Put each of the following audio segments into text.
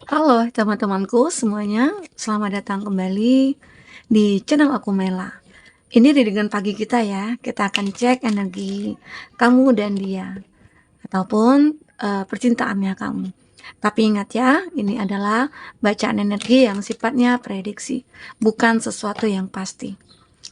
Halo teman-temanku semuanya, selamat datang kembali di channel aku Mela. Ini readingan pagi kita ya, kita akan cek energi kamu dan dia, ataupun percintaannya kamu. Tapi ingat ya, ini adalah bacaan energi yang sifatnya prediksi, bukan sesuatu yang pasti.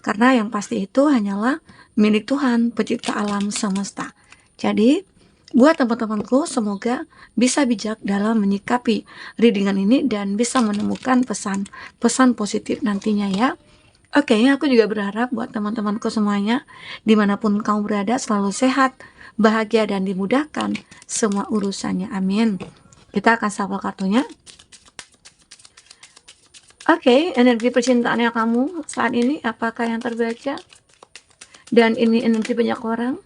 Karena yang pasti itu hanyalah milik Tuhan, pencipta alam semesta. Jadi, buat teman-temanku, semoga bisa bijak dalam menyikapi readingan ini dan bisa menemukan pesan-pesan positif nantinya ya. Oke, aku juga berharap buat teman-temanku semuanya, dimanapun kamu berada, selalu sehat, bahagia, dan dimudahkan semua urusannya. Amin. Kita akan shuffle kartunya. Oke, energi percintaannya kamu saat ini, apakah yang terbaca? Dan ini energi banyak orang,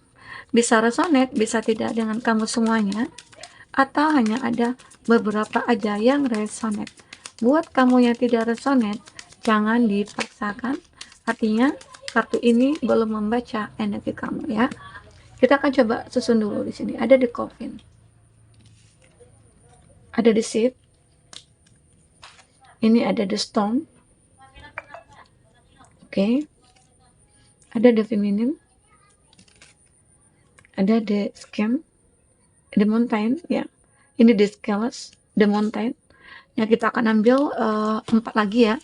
bisa resonate, bisa tidak dengan kamu semuanya, atau hanya ada beberapa aja yang resonate. Buat kamu yang tidak resonate, jangan dipaksakan, artinya kartu ini belum membaca energi kamu ya. Kita akan coba susun dulu di sini. Ada the coffin, ada the seed, ini ada the stone, oke. Ada the feminine, ada the scam, the mountain ya. Ini the scales, the mountain. Ya, kita akan ambil 4 lagi ya.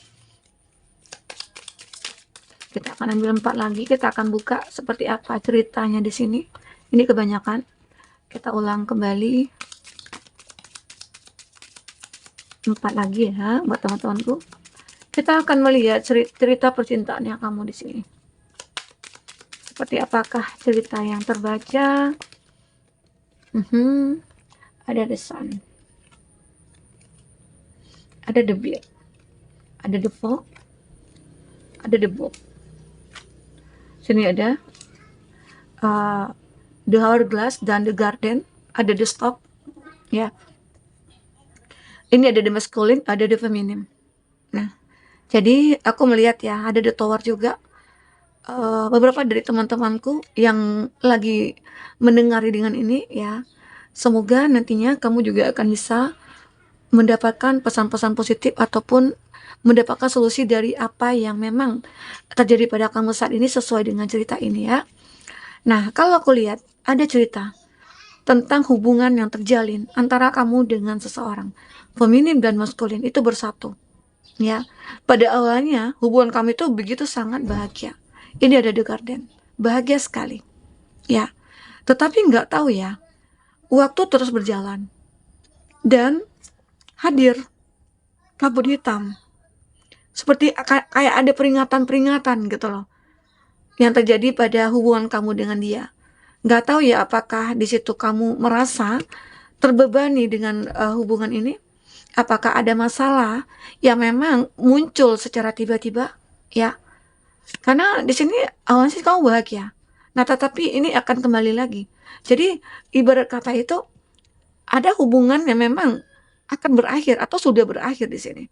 Kita akan ambil 4 lagi, kita akan buka seperti apa ceritanya di sini. Ini kebanyakan. Kita ulang kembali 4 lagi ya buat teman-temanku. Kita akan melihat cerita percintaannya kamu di sini. Seperti apakah cerita yang terbaca? Ada the sun, ada the beard, ada the fog, ada the book. Sini ada the hourglass dan the garden, ada the stop ya. Ini ada the masculine, ada the feminine. Nah, jadi aku melihat ya, ada the tower juga. Beberapa dari teman-temanku yang lagi mendengar dengan ini ya, semoga nantinya kamu juga akan bisa mendapatkan pesan-pesan positif ataupun mendapatkan solusi dari apa yang memang terjadi pada kamu saat ini sesuai dengan cerita ini ya. Nah, kalau aku lihat ada cerita tentang hubungan yang terjalin antara kamu dengan seseorang. Feminim dan maskulin itu bersatu. Ya, pada awalnya hubungan kami itu begitu sangat bahagia. Ini ada the garden, bahagia sekali. Ya, tetapi nggak tahu ya, waktu terus berjalan dan hadir kabut hitam. Seperti kayak ada peringatan-peringatan gitu loh yang terjadi pada hubungan kamu dengan dia. Nggak tahu ya apakah di situ kamu merasa terbebani dengan hubungan ini. Apakah ada masalah yang memang muncul secara tiba-tiba ya? Karena di sini awalnya sih kamu bahagia. Nah, tetapi ini akan kembali lagi. Jadi ibarat kata itu ada hubungan yang memang akan berakhir atau sudah berakhir di sini.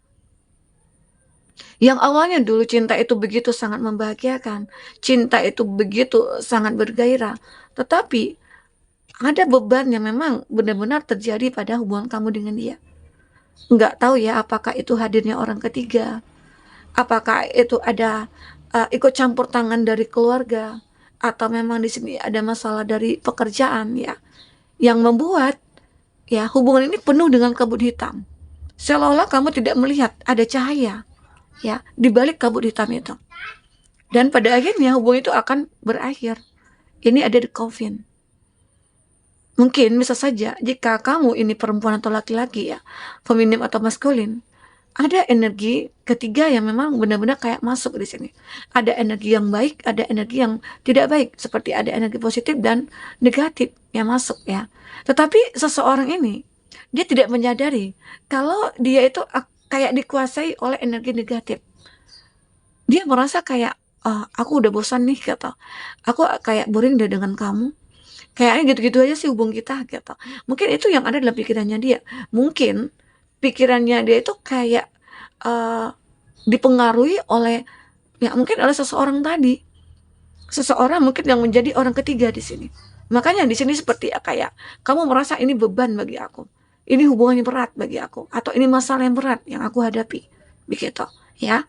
Yang awalnya dulu cinta itu begitu sangat membahagiakan, cinta itu begitu sangat bergairah, tetapi ada beban yang memang benar-benar terjadi pada hubungan kamu dengan dia. Nggak tahu ya apakah itu hadirnya orang ketiga, apakah itu ada ikut campur tangan dari keluarga, atau memang di sini ada masalah dari pekerjaan ya, yang membuat ya hubungan ini penuh dengan kabut hitam. Seolah-olah kamu tidak melihat ada cahaya ya di balik kabut hitam itu. Dan pada akhirnya hubungan itu akan berakhir. Ini ada di coffin. Mungkin bisa saja jika kamu ini perempuan atau laki-laki ya, feminim atau maskulin, ada energi ketiga yang memang benar-benar kayak masuk di sini. Ada energi yang baik, ada energi yang tidak baik, seperti ada energi positif dan negatif yang masuk ya. Tetapi seseorang ini dia tidak menyadari kalau dia itu kayak dikuasai oleh energi negatif. Dia merasa kayak, oh, aku udah bosan nih kata. Aku kayak boring deh dengan kamu. Kayaknya gitu-gitu aja sih hubung kita gitu. Mungkin itu yang ada dalam pikirannya dia. Mungkin pikirannya dia itu kayak dipengaruhi oleh ya mungkin oleh seseorang tadi. Seseorang mungkin yang menjadi orang ketiga di sini. Makanya di sini seperti kayak kamu merasa ini beban bagi aku. ini hubungan yang berat bagi aku, atau ini masalah yang berat yang aku hadapi, begitu ya.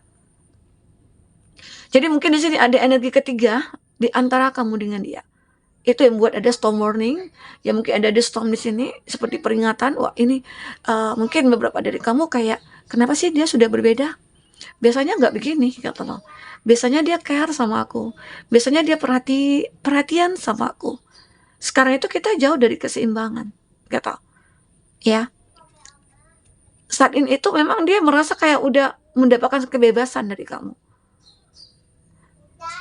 Jadi mungkin di sini ada energi ketiga di antara kamu dengan dia. Itu yang buat ada storm warning, ya mungkin ada storm di sini seperti peringatan. Wah ini mungkin beberapa dari kamu kayak, kenapa sih dia sudah berbeda? Biasanya nggak begini, kata loh. Biasanya dia care sama aku. Biasanya dia perhatian sama aku. Sekarang itu kita jauh dari keseimbangan, kata. Ya, saat ini itu memang dia merasa kayak udah mendapatkan kebebasan dari kamu.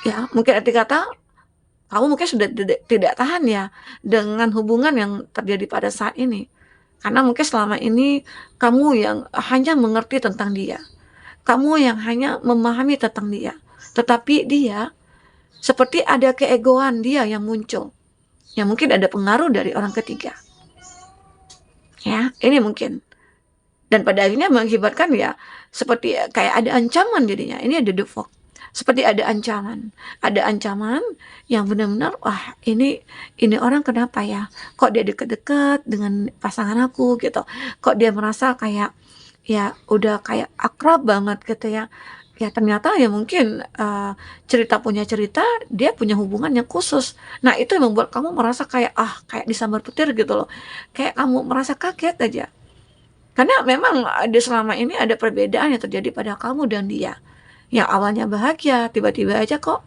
Ya, mungkin arti kata kamu mungkin sudah tidak tahan ya dengan hubungan yang terjadi pada saat ini. Karena mungkin selama ini kamu yang hanya mengerti tentang dia. Kamu yang hanya memahami tentang dia. Tetapi dia seperti ada keegoan dia yang muncul. Ya mungkin ada pengaruh dari orang ketiga. Ya, ini mungkin. Dan pada akhirnya mengakibatkan ya seperti kayak ada ancaman jadinya. Ini ada the fog. Seperti ada ancaman yang benar-benar, wah ini orang kenapa ya? Kok dia deket-deket dengan pasangan aku gitu? Kok dia merasa kayak ya udah kayak akrab banget gitu ya? Ya ternyata ya mungkin punya cerita, dia punya hubungan yang khusus. Nah itu yang membuat kamu merasa kayak kayak disambar petir gitu loh. Kayak kamu merasa kaget aja. Karena memang ada selama ini ada perbedaan yang terjadi pada kamu dan dia. Yang awalnya bahagia, tiba-tiba aja kok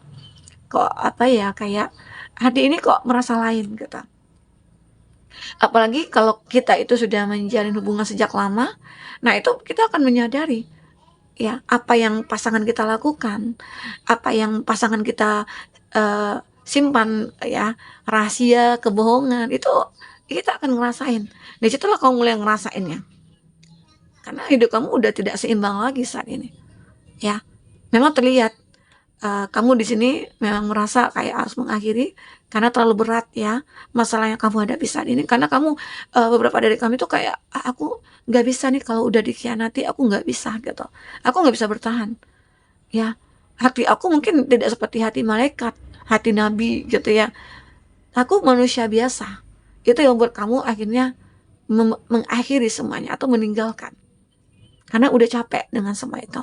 apa ya, kayak hati ini kok merasa lain gitu. Apalagi kalau kita itu sudah menjalin hubungan sejak lama, nah itu kita akan menyadari ya apa yang pasangan kita lakukan, apa yang pasangan kita simpan ya, rahasia, kebohongan, itu kita akan ngerasain. Nah, situlah kamu mulai ngerasainnya. Karena hidup kamu udah tidak seimbang lagi saat ini. Ya, memang terlihat kamu di sini memang merasa kayak harus mengakhiri karena terlalu berat ya masalah yang kamu hadapi saat ini. Karena kamu beberapa dari kami itu kayak aku nggak bisa nih kalau udah dikhianati, aku nggak bisa gitu. Aku nggak bisa bertahan. Ya, hati aku mungkin tidak seperti hati malaikat, hati nabi gitu ya. Aku manusia biasa. Itu yang membuat kamu akhirnya mengakhiri semuanya atau meninggalkan. Karena udah capek dengan semua itu.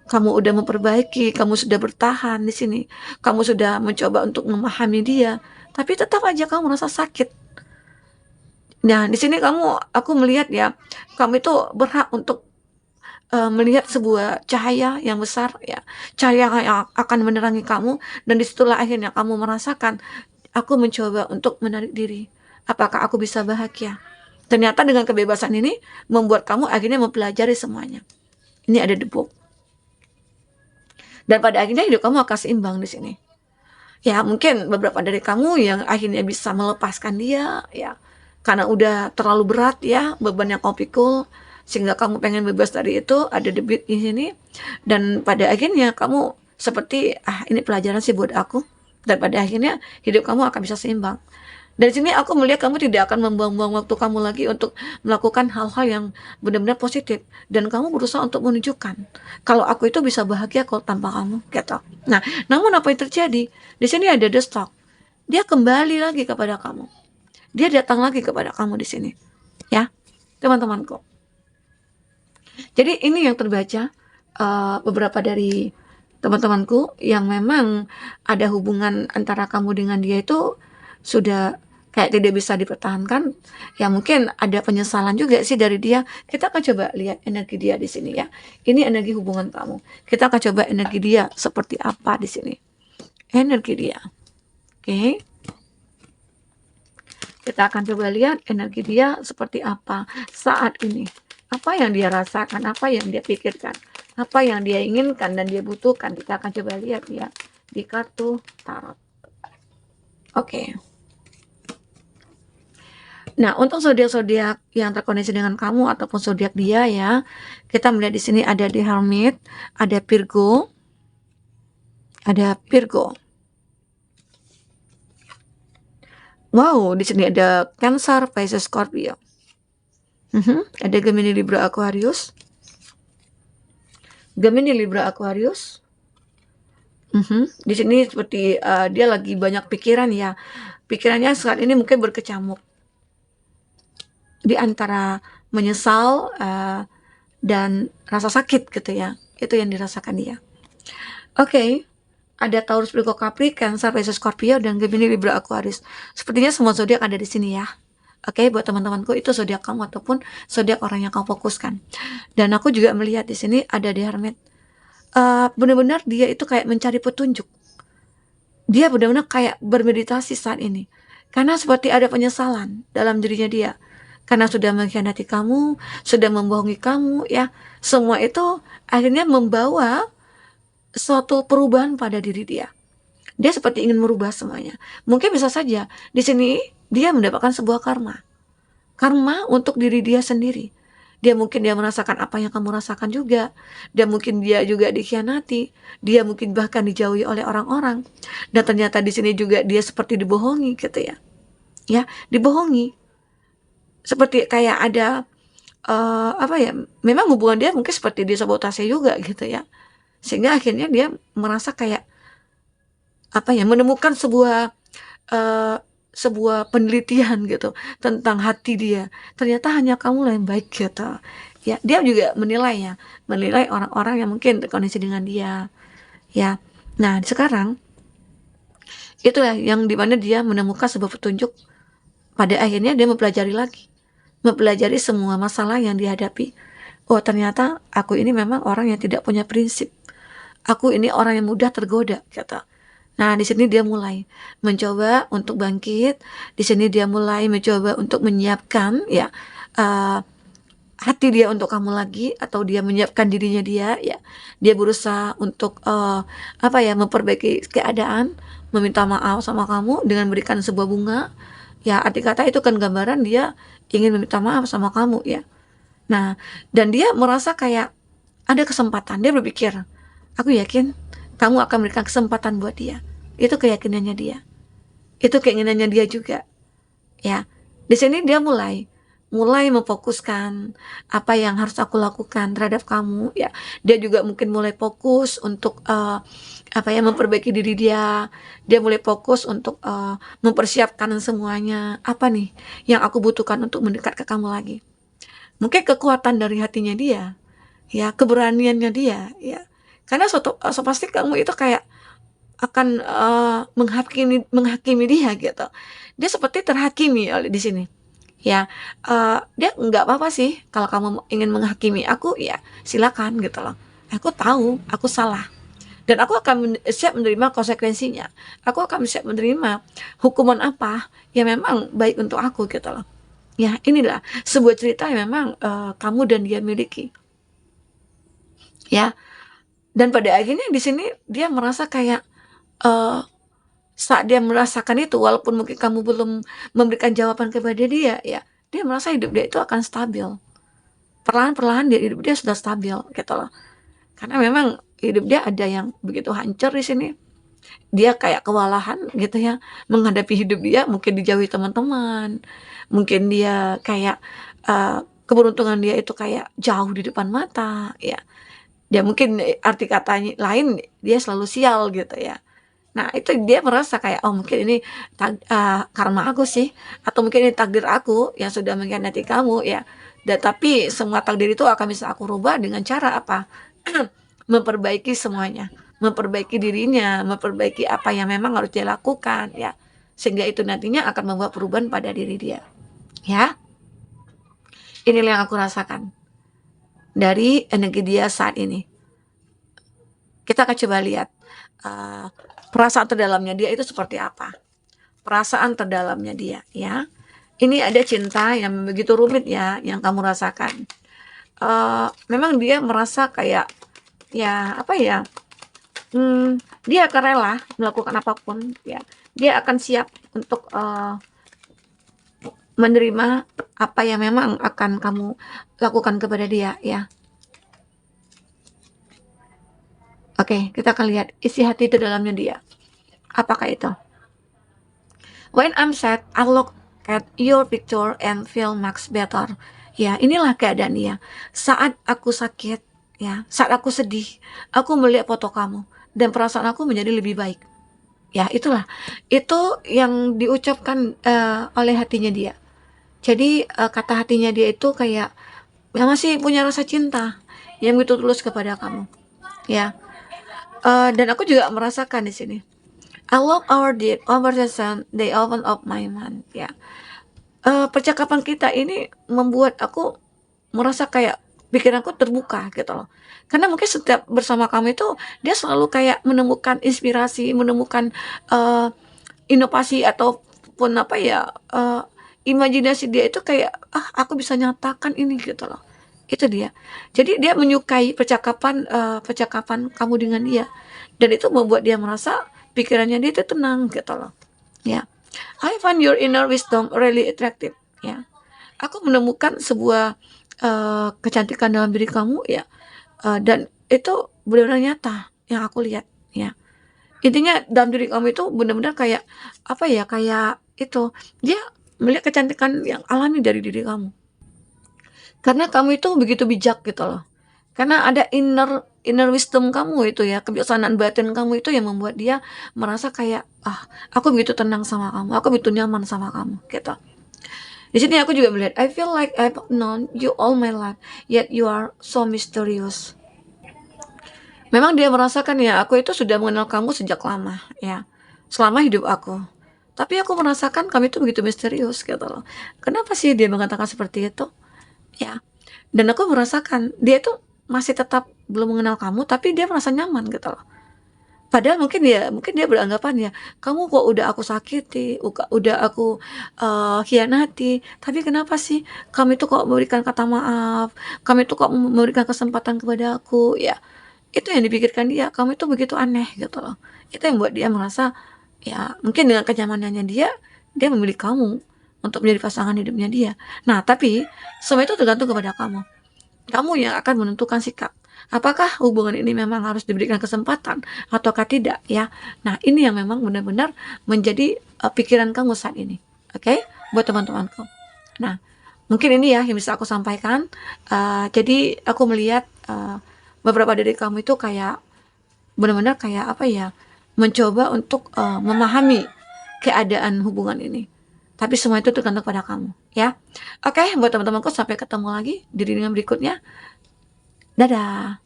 Kamu udah memperbaiki, kamu sudah bertahan di sini. Kamu sudah mencoba untuk memahami dia, tapi tetap aja kamu merasa sakit. Nah, di sini aku melihat ya, kamu itu berhak untuk melihat sebuah cahaya yang besar ya, cahaya yang akan menerangi kamu, dan disitulah akhirnya kamu merasakan, aku mencoba untuk menarik diri. Apakah aku bisa bahagia? Ternyata dengan kebebasan ini membuat kamu akhirnya mempelajari semuanya. Ini ada debu. Dan pada akhirnya hidup kamu akan seimbang di sini. Ya mungkin beberapa dari kamu yang akhirnya bisa melepaskan dia ya, karena udah terlalu berat ya beban yang kamu pikul, sehingga kamu pengen bebas dari itu, ada debit di sini. Dan pada akhirnya kamu seperti ini pelajaran sih buat aku. Dan pada akhirnya hidup kamu akan bisa seimbang. Dari sini aku melihat kamu tidak akan membuang-buang waktu kamu lagi untuk melakukan hal-hal yang benar-benar positif. Dan kamu berusaha untuk menunjukkan kalau aku itu bisa bahagia kalau tanpa kamu, gitu. Nah, namun apa yang terjadi? Di sini ada the stock. Dia kembali lagi kepada kamu. Dia datang lagi kepada kamu di sini. Ya, teman-temanku. Jadi ini yang terbaca beberapa dari teman-temanku yang memang ada hubungan antara kamu dengan dia itu sudah kayak tidak bisa dipertahankan. Ya mungkin ada penyesalan juga sih dari dia. Kita akan coba lihat energi dia di sini ya. Ini energi hubungan kamu. Kita akan coba energi dia seperti apa di sini. Energi dia. Oke. Kita akan coba lihat energi dia seperti apa saat ini. Apa yang dia rasakan, apa yang dia pikirkan, apa yang dia inginkan dan dia butuhkan. Kita akan coba lihat ya di kartu tarot. Oke. Nah, untuk zodiak-zodiak yang terkoneksi dengan kamu ataupun zodiak dia ya, kita melihat di sini ada di Hermit, ada Virgo, Wow, di sini ada Cancer, Pisces, Scorpio. Ada Gemini, Libra, Aquarius. Di sini seperti dia lagi banyak pikiran ya. Pikirannya saat ini mungkin berkecamuk. di antara menyesal dan rasa sakit gitu ya. Itu yang dirasakan dia. Oke, ada Taurus, Virgo, Capri, Cancer, Pisces, Scorpio, dan Gemini, Libra, Aquarius. Sepertinya semua zodiak ada di sini ya. Oke, buat teman-temanku itu zodiak kamu ataupun zodiak orang yang kamu fokuskan. Dan aku juga melihat di sini ada di Hermit. Benar-benar dia itu kayak mencari petunjuk. Dia benar-benar kayak bermeditasi saat ini. Karena seperti ada penyesalan dalam dirinya dia. Karena sudah mengkhianati kamu, sudah membohongi kamu, ya. Semua itu akhirnya membawa suatu perubahan pada diri dia. Dia seperti ingin merubah semuanya. Mungkin bisa saja di sini dia mendapatkan sebuah karma. Karma untuk diri dia sendiri. Dia mungkin dia merasakan apa yang kamu rasakan juga. Dia mungkin dia juga dikhianati. Dia mungkin bahkan dijauhi oleh orang-orang. Dan ternyata di sini juga dia seperti dibohongi gitu ya. Ya, dibohongi. Seperti kayak ada apa ya? Memang hubungan dia mungkin seperti disabotase juga gitu ya. Sehingga akhirnya dia merasa kayak apa ya, menemukan sebuah penelitian gitu tentang hati dia. Ternyata hanya kamu yang baik gitu. Ya, dia juga menilai orang-orang yang mungkin terkoneksi dengan dia. Ya. Nah, sekarang itulah yang dimana dia menemukan sebuah petunjuk. Pada akhirnya dia mempelajari lagi. Mempelajari semua masalah yang dihadapi. Oh, ternyata aku ini memang orang yang tidak punya prinsip. Aku ini orang yang mudah tergoda, kata. Nah, di sini dia mulai mencoba untuk bangkit. Di sini dia mulai mencoba untuk menyiapkan ya hati dia untuk kamu lagi, atau dia menyiapkan dirinya dia ya. Dia berusaha untuk apa ya, memperbaiki keadaan, meminta maaf sama kamu dengan memberikan sebuah bunga. Ya, arti kata itu kan gambaran dia ingin meminta maaf sama kamu ya. Nah, dan dia merasa kayak ada kesempatan. Dia berpikir, aku yakin kamu akan memberikan kesempatan buat dia. Itu keyakinannya dia. Itu keinginannya dia juga. Ya. Di sini dia mulai memfokuskan apa yang harus aku lakukan terhadap kamu ya. Dia juga mungkin mulai fokus untuk apa ya, memperbaiki diri dia. Dia mulai fokus untuk mempersiapkan semuanya. Apa nih yang aku butuhkan untuk mendekat ke kamu lagi? Mungkin kekuatan dari hatinya dia, ya, keberaniannya dia, ya. Karena so pasti kamu itu kayak akan menghakimi dia gitu. Dia seperti terhakimi oleh di sini. Ya, dia nggak apa-apa sih kalau kamu ingin menghakimi aku, ya silakan gitu loh. Aku tahu aku salah. Dan aku akan siap menerima konsekuensinya. Aku akan siap menerima hukuman apa yang memang baik untuk aku gitu loh. Ya, inilah sebuah cerita yang memang kamu dan dia miliki. Ya, dan pada akhirnya di sini dia merasa kayak saat dia merasakan itu, walaupun mungkin kamu belum memberikan jawaban kepada dia, ya, dia merasa hidup dia itu akan stabil. Perlahan-perlahan hidup dia sudah stabil, gitu loh. Karena memang hidup dia ada yang begitu hancur di sini. Dia kayak kewalahan gitu ya, menghadapi hidup dia, mungkin dijauhi teman-teman, mungkin dia kayak keberuntungan dia itu kayak jauh di depan mata, ya. Dia mungkin arti katanya lain, dia selalu sial gitu ya. Nah, itu dia merasa kayak, oh mungkin ini karma aku sih, atau mungkin ini takdir aku yang sudah mengkhianati kamu ya. Dan tapi semua takdir itu akan bisa aku rubah dengan cara apa? Memperbaiki semuanya, memperbaiki dirinya, memperbaiki apa yang memang harus dia lakukan ya. Sehingga itu nantinya akan membawa perubahan pada diri dia. Ya. Inilah yang aku rasakan dari energi dia saat ini. Kita akan coba lihat perasaan terdalamnya dia itu seperti apa. Perasaan terdalamnya dia ya. Ini ada cinta yang begitu rumit ya yang kamu rasakan. Memang dia merasa kayak ya apa ya, dia akan rela melakukan apapun ya. Dia akan siap untuk menerima apa yang memang akan kamu lakukan kepada dia ya. Oke, kita akan lihat isi hati itu dalamnya dia. Apakah itu? When I'm sad, I look at your picture and feel much better. Ya, inilah keadaan dia. Saat aku sakit, ya, saat aku sedih, aku melihat foto kamu dan perasaan aku menjadi lebih baik. Ya, itulah. Itu yang diucapkan oleh hatinya dia. Jadi, kata hatinya dia itu kayak, ya masih punya rasa cinta yang begitu tulus kepada kamu, ya. Dan aku juga merasakan di sini. I love our deed, conversation, they open up my mind, ya. Percakapan kita ini membuat aku merasa kayak pikiranku terbuka gitu loh. Karena mungkin setiap bersama kamu itu dia selalu kayak menemukan inspirasi, menemukan, eee, inovasi ataupun apa ya, imajinasi dia itu kayak, "Ah, aku bisa nyatakan ini," gitu loh. Itu dia. Jadi dia menyukai percakapan kamu dengan dia, dan itu membuat dia merasa pikirannya dia itu tenang gitu loh, ya. I find your inner wisdom really attractive, ya. Aku menemukan sebuah, kecantikan dalam diri kamu ya, dan itu benar-benar nyata yang aku lihat, ya. Intinya dalam diri kamu itu benar-benar kayak, apa ya, kayak itu, dia melihat kecantikan yang alami dari diri kamu. Karena kamu itu begitu bijak gitu loh. Karena ada inner inner wisdom kamu itu ya, kebijaksanaan batin kamu itu yang membuat dia merasa kayak, "Ah, aku begitu tenang sama kamu, aku begitu nyaman sama kamu," gitu. Di sini aku juga melihat, I feel like I've known you all my life, yet you are so mysterious. Memang dia merasakan ya, aku itu sudah mengenal kamu sejak lama, ya, selama hidup aku. Tapi aku merasakan kamu itu begitu misterius gitu loh. Kenapa sih dia mengatakan seperti itu? Ya, dan aku merasakan dia itu masih tetap belum mengenal kamu, tapi dia merasa nyaman gitu loh. Padahal mungkin dia beranggapan ya, "Kamu kok udah aku sakiti, udah aku, khianati, tapi kenapa sih kamu itu kok memberikan kata maaf, kamu itu kok memberikan kesempatan kepada aku?" Ya, itu yang dipikirkan dia, kamu itu begitu aneh gitu loh. Itu yang buat dia merasa, ya mungkin dengan kenyamanannya dia, dia memilih kamu untuk menjadi pasangan hidupnya dia. Nah, tapi semua itu tergantung kepada kamu. Kamu yang akan menentukan sikap. Apakah hubungan ini memang harus diberikan kesempatan ataukah tidak ya? Nah, ini yang memang benar-benar menjadi, pikiran kamu saat ini, oke? Buat teman-temanku. Nah, mungkin ini ya yang bisa aku sampaikan, jadi aku melihat, beberapa dari kamu itu kayak benar-benar kayak apa ya, mencoba untuk, memahami keadaan hubungan ini. Tapi semua itu tergantung pada kamu, ya. Oke, buat teman-temanku sampai ketemu lagi di reading berikutnya. Dadah.